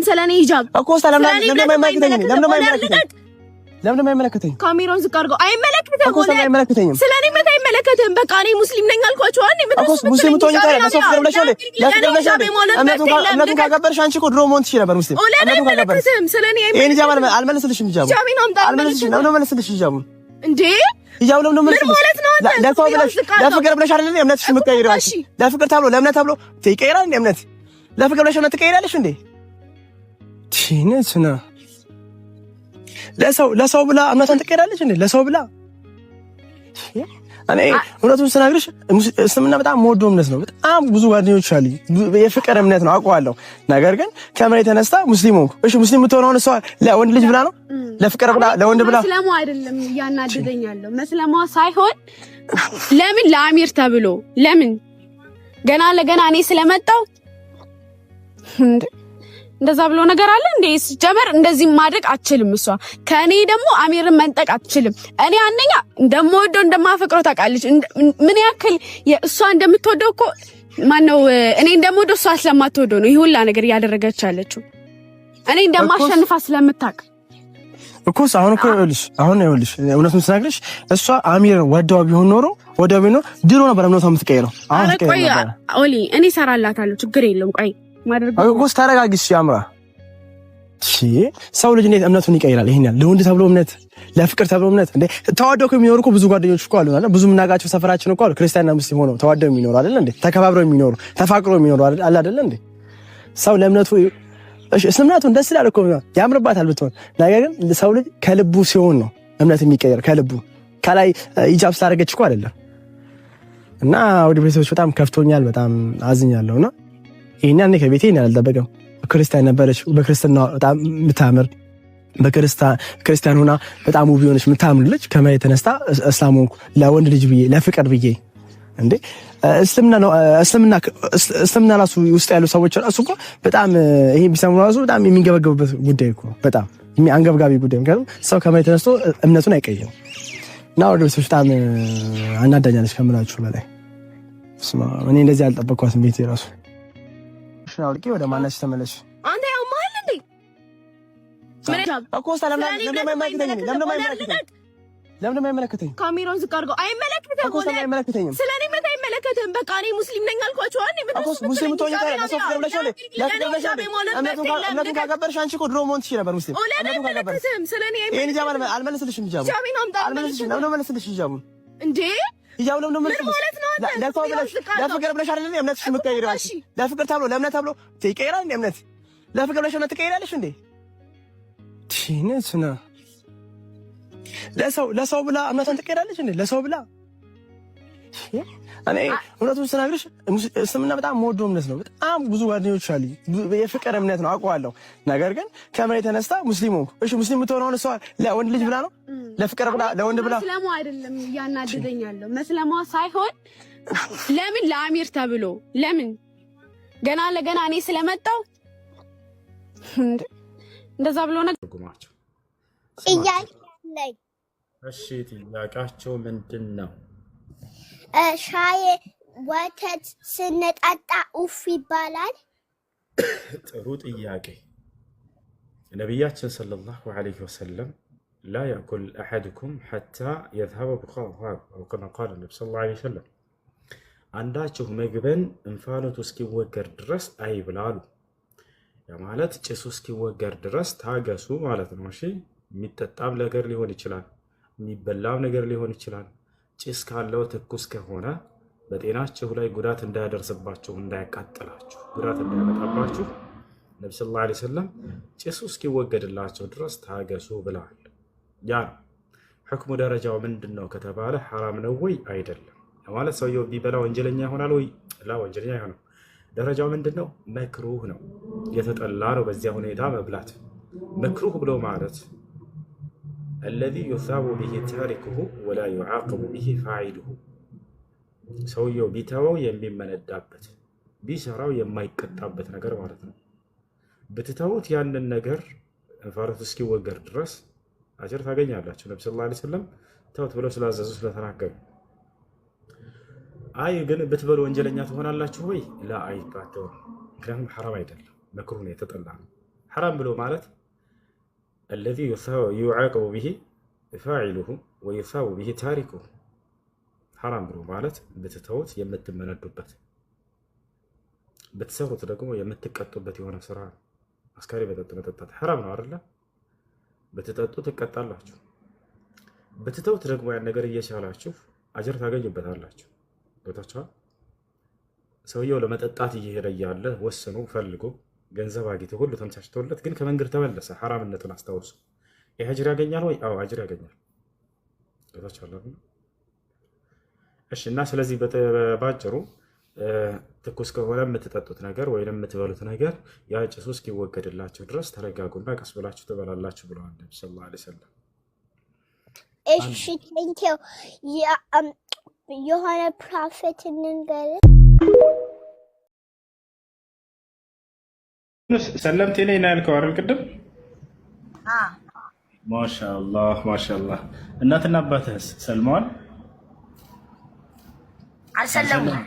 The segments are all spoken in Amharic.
ስለኔ ሂጃብ እኮ ሰላም ለምን የማይመለከተኝ ካሜራውን ዝቅ አድርገው አይመለከተም እኮ ሰላም አይመለከተኝም ስለኔ ምን አይመለከተም በቃ እኔ ሙስሊም ነኝ አልኳቸው አንዴ ሙስሊም ትሆኚ ታዲያ ለሰው ፍቅር ብለሽ እምነቱን ካገበርሽ አንቺ እኮ ድሮ መሆን ትችይ ነበር ሙስሊም እምነቱን ካገበርሽ ስለኔ ይሄን ሂጃብ አልመለስልሽም ሂጃቡን እንዴ ሂጃብ ለምን ለሰው ብለሽ ለፍቅር ብለሽ አይደል እምነትሽ የምትቀይሪው አንቺ ለፍቅር ተብሎ ለእምነት ተብሎ ትቀይራለሽ እንደ እምነት ለፍቅር ብለሽ እምነት ትቀይራለሽ እንዴ ቲነስና ለሰው ብላ እምነቷን ትቀይራለች እንዴ ለሰው ብላ እኔ እውነቱን ስናግርሽ እስልምና በጣም የምወደው እምነት ነው በጣም ብዙ ጓደኞች አሉኝ የፍቅር እምነት ነው አውቀዋለሁ ነገር ግን ከመሬት ተነስታ ሙስሊም ሆንኩ እሺ ሙስሊም የምትሆነው እሷ ለወንድ ልጅ ብላ ነው ለፍቅር ብላ ለወንድ ብላ መስለሙ አይደለም ያናድደኛለሁ መስለሟ ሳይሆን ለምን ለአሚር ተብሎ ለምን ገና ለገና እኔ ስለመጣው እንደዛ ብሎ ነገር አለ እንዴ ጀመር እንደዚህ ማድረግ አትችልም እሷ ከኔ ደግሞ አሚርን መንጠቅ አትችልም እኔ አንደኛ እንደምወደው እንደማፈቅረው ታውቃለች ምን ያክል እሷ እንደምትወደው እኮ ማነው እኔ እንደምወደው እሷ ስለማትወደው ነው ይሄ ሁላ ነገር ያደረገች ያለችው እኔ እንደማሸንፋ ስለምታውቅ እኮ አሁን ይኸውልሽ እውነቱን ስናግርሽ እሷ አሚር ወደው ቢሆን ኖሮ ድሮ ነበር እምነቷ የምትቀይረው አሁን ቆይ ኦሊ እኔ ሰራላታለሁ ችግር የለውም ቆይ እኮ ተረጋግሽ ያምራ ሰው ልጅ እንዴት እምነቱን ይቀይራል ይሄን ያህል ለወንድ ተብሎ እምነት ለፍቅር ተብሎ እምነት እንዴ ተዋደው የሚኖሩ እኮ ብዙ ጓደኞች እኮ አሉ አይደል ብዙ ምናቃቸው ሰፈራችን እኮ አሉ ክርስቲያንና ሙስሊም ሆነው ተዋደው የሚኖሩ አይደል እንዴ ተከባብረው የሚኖሩ ተፋቅረው የሚኖሩ አይደል እንዴ ሰው ለእምነቱ እሺ እስልምናቱን ደስ ይላል እኮ ያምርባታል ብትሆን ነገር ግን ሰው ልጅ ከልቡ ሲሆን ነው እምነት የሚቀየር ከልቡ ከላይ ሂጃብ ስላደረገች እኮ አይደለም እና ወደ ቤተሰቦች በጣም ከፍቶኛል በጣም አዝኛለሁና ይሄን ያኔ ከቤቴ ያልተጠበቀም ክርስቲያን ነበረች በክርስትና በጣም የምታምር በክርስቲያን ሆና በጣም ውብ የሆነች የምታምር ልጅ ከመሬት ተነስታ እስላም ሆንኩ ለወንድ ልጅ ብዬ ለፍቅር ብዬ እንዴ እስልምና ራሱ ውስጥ ያሉ ሰዎች ራሱ እኮ በጣም ይሄ ቢሰሙ ራሱ በጣም የሚንገበገቡበት ጉዳይ እኮ በጣም አንገብጋቢ ጉዳይ ምክንያቱም ሰው ከመሬት ተነስቶ እምነቱን አይቀይርም እና ወደ ቤተሰቦች በጣም አናዳኛለች ከምላችሁ በላይ እኔ እንደዚህ አልጠበቅኳትም ቤቴ ራሱ አውልቂ ወደ ማነሽ ተመለሽ አንተ ያው ማል እንዴ እኮ ሰላም ለምን የማይመለከተኝ ካሜራውን ዝቅ አድርገው አይመለከተም እኮ ሰላም አይመለከተኝም ስለኔ ምን አይመለከተም በቃ እኔ ሙስሊም ነኝ አልኳቸው አንዴ ሙስሊም ትሆኚ ታዲያ ለሰው ፍቅር ብለሽ እምነቱን ካገበርሽ አንቺ እኮ ድሮ መሆን ትችይ ነበር ሙስሊም እምነቱን ካገበርሽ ስለኔ ይሄን ሂጃብ አልመለስልሽም ሂጃቡን እንዴ ሂጃብ ለምን ለሰው ብለሽ ለፍቅር ብለሽ አይደል እምነትሽ የምትቀይሪው አንቺ ለፍቅር ተብሎ ለእምነት ተብሎ ትቀይራለሽ እንደ እምነት ለፍቅር ብለሽ እምነት ትቀይራለሽ እንዴ ቲነስና ለሰው ብላ እምነቷን ትቀይራለሽ እንዴ ለሰው ብላ እኔ እውነቱን ስናግርሽ እስልምና በጣም የምወደው እምነት ነው በጣም ብዙ ጓደኞች አሉኝ የፍቅር እምነት ነው አውቀዋለሁ ነገር ግን ከመሬት ተነስታ ሙስሊም ሆንኩ እሺ ሙስሊም የምትሆነው እሷ ለወንድ ልጅ ብላ ነው ለፍቅር ብላ ለወንድ ብላ መስለሙ አይደለም ያናድደኛለሁ መስለሟ ሳይሆን ለምን ለአሚር ተብሎ ለምን ገና ለገና እኔ ስለመጣው እንደዛ ብሎ ነገር ጉማቸው ጥያቄ እሺ ጥያቄያቸው ምንድነው ሻይ ወተት ስንጠጣ ኡፍ ይባላል ጥሩ ጥያቄ ነብያችን ሰለላሁ ዐለይሂ ወሰለም لا يأكل أحدكم حتى يذهب بخاره أو كما قال النبي صلى الله عليه وسلم አንዳችሁ ምግብን እንፋሎቱ እስኪወገር ድረስ አይብላሉ ያ ማለት ጭሱ እስኪወገር ድረስ ታገሱ ማለት ነው እሺ የሚጠጣም ነገር ሊሆን ይችላል የሚበላም ነገር ሊሆን ይችላል ጭስ ካለው ትኩስ ከሆነ በጤናችሁ ላይ ጉዳት እንዳያደርስባችሁ እንዳያቃጥላችሁ ጉዳት እንዳያመጣባችሁ ነብዩ ሰለላሁ ዐለይሂ ወሰለም ጭሱ እስኪወገድላቸው ድረስ ታገሱ ብለዋል ያ ህክሙ ደረጃው ምንድነው ከተባለ حرام ነው ወይ አይደለም ማለት ሰውየው ቢበላ ወንጀለኛ ይሆናል ወይ ላ ወንጀለኛ አይሆንም ደረጃው ምንድነው መክሩህ ነው የተጠላ ነው በዚያ ሁኔታ መብላት መክሩህ ብሎ ማለት الذي يثاب به تاركه ولا يعاقب به فاعله ሰውየው ቢተወው የሚመነዳበት ቢሰራው የማይቀጣበት ነገር ማለት ነው ብትተውት ያንን ነገር እንፋሎቱ እስኪወገር ድረስ አጅር ታገኛላችሁ ነብዩ ሰለላሁ ዐለይሂ ወሰለም ተውት ብለው ስላዘዙ ስለተናገሩ አይ ግን ብትበሉ ወንጀለኛ ትሆናላችሁ ወይ ላ አይታተው ምክንያቱም حرام አይደለም መክሩህ ነው የተጠላ ነው حرام بلو مالت الذي يعاقب به فاعله ويثاب به تاركه حرام بلو مالت بتتوت يمتمندوبت بتسوت ደግሞ የምትቀጡበት የሆነ ስራ አስካሪ መጠጥ حرام ነው አይደል በተጠጡ ትቀጣላችሁ በተተውት ደግሞ ያን ነገር እየቻላችሁ አጅር ታገኙበታላችሁ ወጣቻው ሰውየው ለመጠጣት እየሄደ ያለ ወሰኑ ፈልጎ ገንዘብ አግኝቶ ሁሉ ተመቻችቶለት ግን ከመንገድ ተመለሰ حرامነቱን አስተውሎ አጅር ያገኛል ወይ አዎ አጅር ያገኛል ወጣቻው እሺ እና ስለዚህ በባጭሩ ትኩስ ከሆነ የምትጠጡት ነገር ወይንም የምትበሉት ነገር ያ ጭሱ እስኪወገድላችሁ ድረስ ተረጋጉና ቀስ ብላችሁ ትበላላችሁ ብለዋል ነብዩ ሰለላሁ ዐለይሂ ወሰለም እሺ ቴንኪው የሆነ ፕሮፌት እንንገር ሰለምቴ ነኝ ያልከው አይደል ቅድም ማሻአላህ ማሻአላህ እናትና አባትህስ ሰልመዋል አልሰለሙም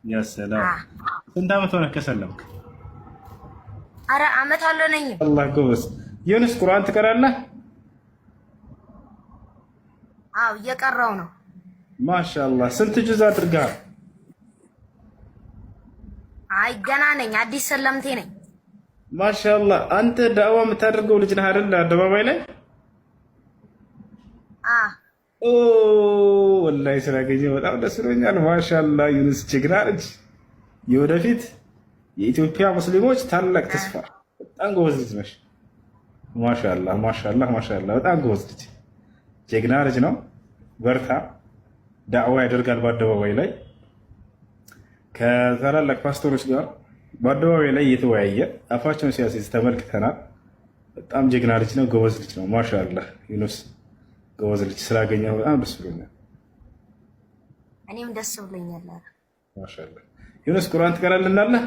ያ ሰላም ስንት ዓመት ሆነ ከሰለምክ አረ ዓመት አልሆነኝ አላህ ጎበዝ ዩኑስ ቁርአን ትቀራለህ አው እየቀራው ነው ማሻአላህ ስንት ጁዝ አድርገሃል አይ ገና ነኝ አዲስ ሰለምቴ ነኝ ማሻአላህ አንተ ዳዋ የምታደርገው ልጅ ነህ አይደል አደባባይ ላይ ኦ ወላሂ ስላገኘሁ በጣም ደስ ብሎኛል ማሻአላህ ዩኑስ ጀግና ልጅ የወደፊት የኢትዮጵያ ሙስሊሞች ታላቅ ተስፋ በጣም ጎበዝ ልጅ ነሽ ማሻአላህ ማሻአላህ ማሻአላህ በጣም ጎበዝ ልጅ ጀግና ልጅ ነው በርታ ዳዕዋ ያደርጋል በአደባባይ ላይ ከታላላቅ ፓስተሮች ጋር በአደባባይ ላይ እየተወያየ አፋቸውን ሲያስይዝ ተመልክተናል በጣም ጀግና ልጅ ነው ጎበዝ ልጅ ነው ማሻአላህ ዩኑስ ጎበዝ ልጅ ስላገኘሁ በጣም ደስ ብሎኛል እኔም ደስ ብሎኛል ማሻአላህ ዩኑስ ቁርአን ትቀራለህ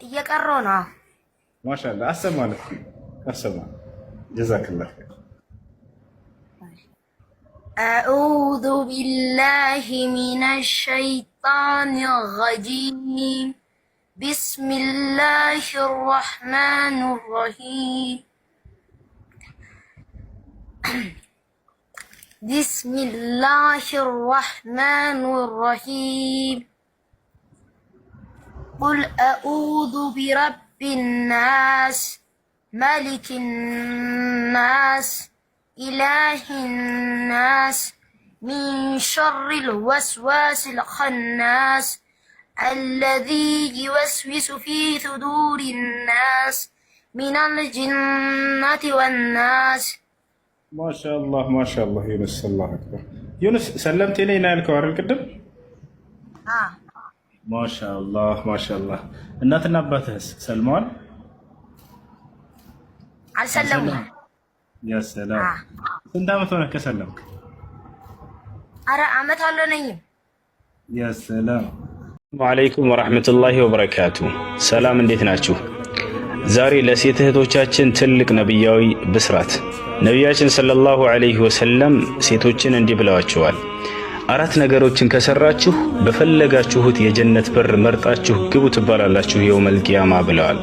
እየቀራው ነው ማሻአላህ አሰማለህ አሰማ ጀዛከላህ أعوذ بالله من الشيطان الرجيم بسم الله الرحمن الرحيم بسم الله الرحمن الرحيم قل أعوذ برب الناس ملك الناس إله الناس من شر الوسواس الخناس الذي يوسوس في صدور الناس من الجنة والناس ما شاء الله ዩኑስ الله أكبر ዩኑስ ሰለምቴ ነኝ ያልከው አይደል ቅድም ما شاء الله እናትና አባትህስ ሰልመዋል አልሰለሙም ያ ሰላም ስንት ዓመት ሆነ ከሰለምክ አረ ዓመት አልሆነኝ ያ ሰላም ወአለይኩም ወራህመቱላሂ ወበረካቱ ሰላም እንዴት ናችሁ ዛሬ ለሴት እህቶቻችን ትልቅ ነብያዊ ብስራት ነብያችን ሰለላሁ ዐለይሂ ወሰለም ሴቶችን እንዲህ ብለዋቸዋል አራት ነገሮችን ከሰራችሁ በፈለጋችሁት የጀነት በር መርጣችሁ ግቡ ትባላላችሁ የውመል ቂያማ ብለዋል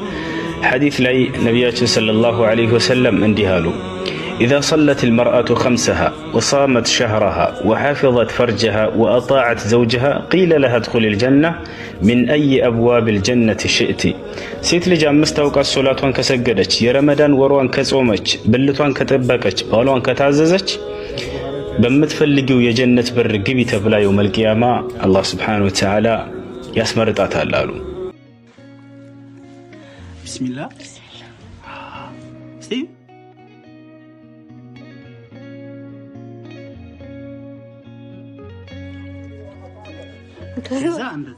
ሐዲስ ላይ ነብያችን ሰለላሁ ዐለይሂ ወሰለም እንዲህ አሉ إذا صلت المرأة خمسها وصامت شهرها وحافظت فرجها وأطاعت زوجها قيل لها ادخل الجنة من أي أبواب الجنة شئت سيت لجا مستوقع الصلاة كسجدت يا رمضان وروان كصومت بلتوان كتبكت بالوان كتعززت بمتفلقوا يا جنة بر قبي تبلا يوم القيامة الله سبحانه وتعالى يسمرت أتعلالو بسم الله سيب كذا عندك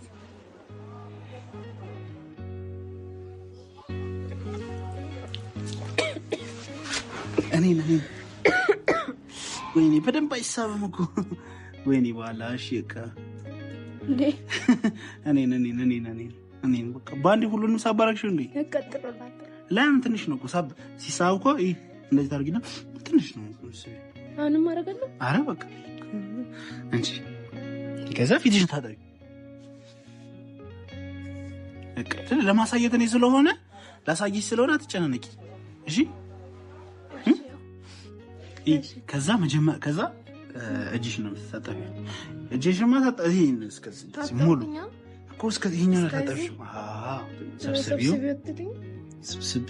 أنين ويني بدن بايسابم እኮ ወይኔ ባላ እሺካ እኔን በቃ ባንዲ ሁሉንም ሳባራክሽ እንዴ ያቀጥላል ለምን ትንሽ ነው ሳብ ሲሳው እኮ እንደዚህ ታርጊና ትንሽ ነው አሁንም አረጋለሁ አረ በቃ አንቺ ከዛ ፊትሽን ታጠቢ ለማሳየት እኔ ስለሆነ ላሳይሽ ስለሆነ አትጨናነቂ እሺ ከዛ እጅሽን ነው የምትታጠቢው እጅሽን ማታጠቢ እስከዚህ ሙሉ እኮ እስከዚህኛው ነው ታጠቢው ሰብስቢው ስብስብ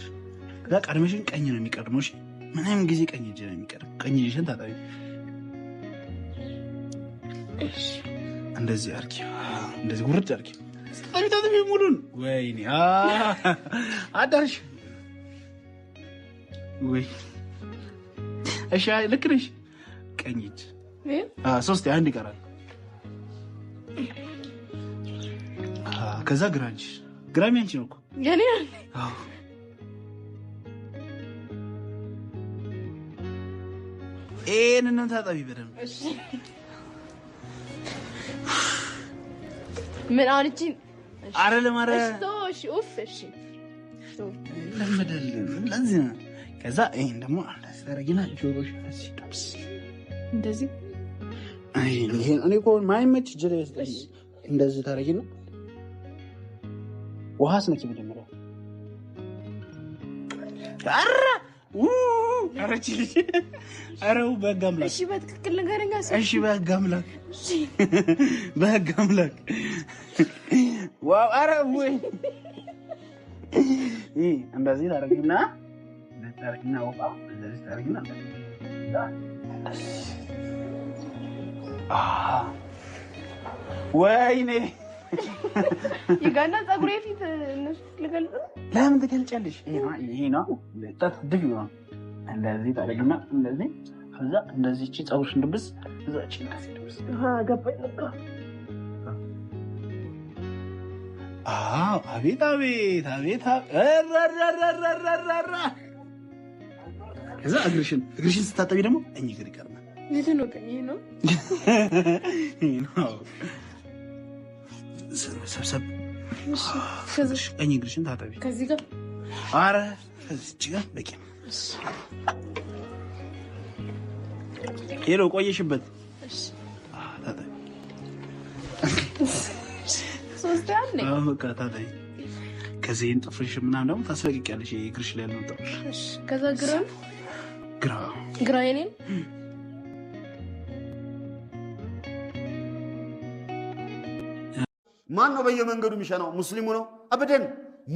ከዛ ቀድመሽን ቀኝ ነው የሚቀድመው እሺ ምንም ጊዜ ቀኝ እጅ ነው የሚቀድመው ቀኝ እጅሽን ታጠቢ እሺ እንደዚህ አርኪ እንደዚህ ጉርጭ አርኪ ታጠቢ ሙሉን ወይኔ አዳርሽ ወይ እሺ ልክ ነሽ ቀኝ እጅ ሶስት አንድ ይቀራል ከዛ ግራሚ አንቺ ነው እኮ የኔ አዎ እነን ታጠቢ በደንብ እሺ ምን አልጂ አረ ለማረ እሺ ኡፍ እሺ ለምደል ለዚህ ከዛ ይሄን ደግሞ አስተረጊና ጆሮሽ አሲጣስ እንደዚህ ይሄን እኔ እኮ ማይመች ጀለ እንደዚህ ታረጊና ውሃስ ነኪ መጀመሪያ አረቺ አረው በጋምላክ እሺ በትክክል ነገርኛ እሺ በጋምላክ በጋምላክ ዋው አረው ወይ እንደዚህ ታረጊና ውሃ እንደዚህ ታረጊና ወይኔ ይጋና ጸጉሬ ፊት እነሱ ልገልጽ ለምን ትገልጫለሽ ይሄ ነው ለጣጥድግ ነው እንደዚህ ታረጊና እንደዚህ ከዛ እንደዚህ እቺ ጸጉርሽ እንድብስ እዛ እቺ እንደዚህ ድብስ ገባኝ በቃ አቤት አቤት አቤት አራራራራራ ከዛ እግርሽን ስታጠቢ ደግሞ እኝ እግር ይቀርማል የት ነው ቀኝ ነው ሰብሰብ ከዚህ ቀኝ እግርሽን ታጠቢ ከዚህ ጋር አረ እዚህ ጋር በቂ ሄሎ ቆየሽበት እሺ ታጠቢ ሶስት ያለ በቃ ታጠቢ ከዚህ ጥፍርሽ ምናምን ደግሞ ታስለቅቂያለሽ እግርሽ ላይ ያለው ጥፍር እሺ ከዛ ግራ የኔን ማን ነው በየመንገዱ የሚሸናው ሙስሊሙ ነው አበደን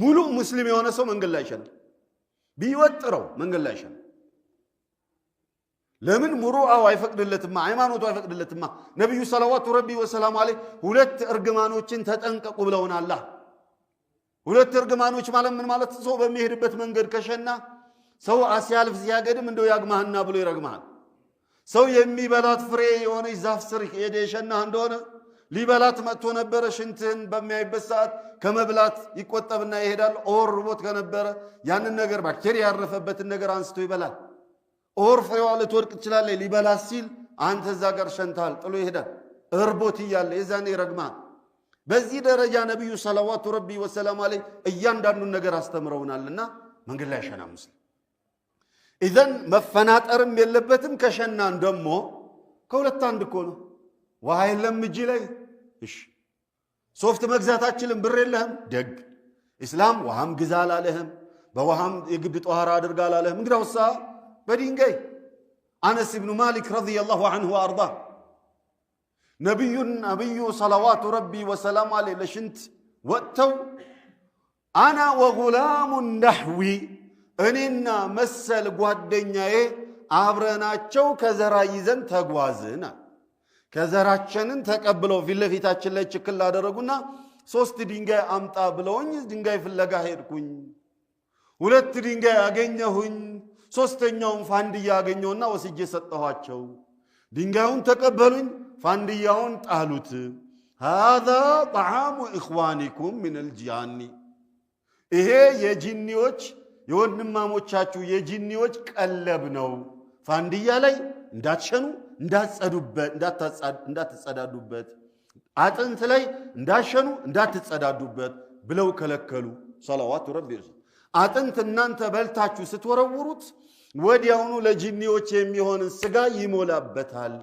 ሙሉ ሙስሊም የሆነ ሰው መንገድ ላይ ይሸናል ቢወጥረው መንገድ ላይ ይሸናል ለምን ሙሩአው አይፈቅድለትማ ሃይማኖቱ አይፈቅድለትማ ነብዩ ሰለላሁ ዐለይሂ ወሰለም ሁለት እርግማኖችን ተጠንቀቁ ብለውናል ሁለት እርግማኖች ማለት ምን ማለት ሰው በሚሄድበት መንገድ ከሸና ሰው አሲያልፍ ሲያገድም እንደው ያግማህና ብሎ ይረግማል ሰው የሚበላት ፍሬ የሆነ ዛፍ ስር ሄደ የሸና እንደሆነ ሊበላት መጥቶ ነበር ሽንትን በሚያይበት ሰዓት ከመብላት ይቆጠብና ይሄዳል ኦርቦት ከነበረ ያንን ነገር ባክቴሪያ ያረፈበትን ነገር አንስቶ ይበላል ኦር ፍሬዋ ልትወድቅ ትችላለች ሊበላት ሲል አንተ እዛ ጋር ሸንታል ጥሎ ይሄዳል እርቦት ይያለ የዛኔ ይረግማል በዚህ ደረጃ ነብዩ ሰለላሁ ዐለይሂ ወሰለም እያንዳንዱን ነገር አስተምረውናልና መንገድ ላይ ሸና ሙስሊም ኢዘን መፈናጠርም የለበትም ከሸናን ደሞ ከሁለት አንድ እኮ ነው ውሃ የለም እጅ ላይ እሺ ሶፍት መግዛታችንን ብር የለህም ደግ እስላም ውሃም ግዛ አላለህም በውሃም የግድ ጧሃራ አድርጋ አላለህም እንግዲያውሳ በድንጋይ አነስ ኢብኑ ማሊክ ረዲየላሁ ዐንሁ ወአርዳ ነብዩ ሰለዋቱ ረቢ ወሰላሙ ዐለይሂ ለሽንት ወጥተው አና ወጉላሙ ነህዊ እኔና መሰል ጓደኛዬ አብረናቸው ከዘራ ይዘን ተጓዝና ከዘራችንን ተቀብለው ፊትለፊታችን ላይ ችክል አደረጉና ሶስት ድንጋይ አምጣ ብለውኝ ድንጋይ ፍለጋ ሄድኩኝ ሁለት ድንጋይ አገኘሁኝ ሶስተኛውን ፋንድያ አገኘውና ወስጄ ሰጠኋቸው ድንጋዩን ተቀበሉኝ ፋንድያውን ጣሉት هذا طعام اخوانكم من الجان ይሄ የጂኒዎች የወንድማሞቻችሁ የጂኒዎች ቀለብ ነው ፋንድያ ላይ እንዳትሸኑ እንዳትጸዳዱበት አጥንት ላይ እንዳሸኑ እንዳትጸዳዱበት ብለው ከለከሉ ሰለዋቱ ረቢ አጥንት እናንተ በልታችሁ ስትወረውሩት ወዲያውኑ ለጂኒዎች የሚሆን ስጋ ይሞላበታል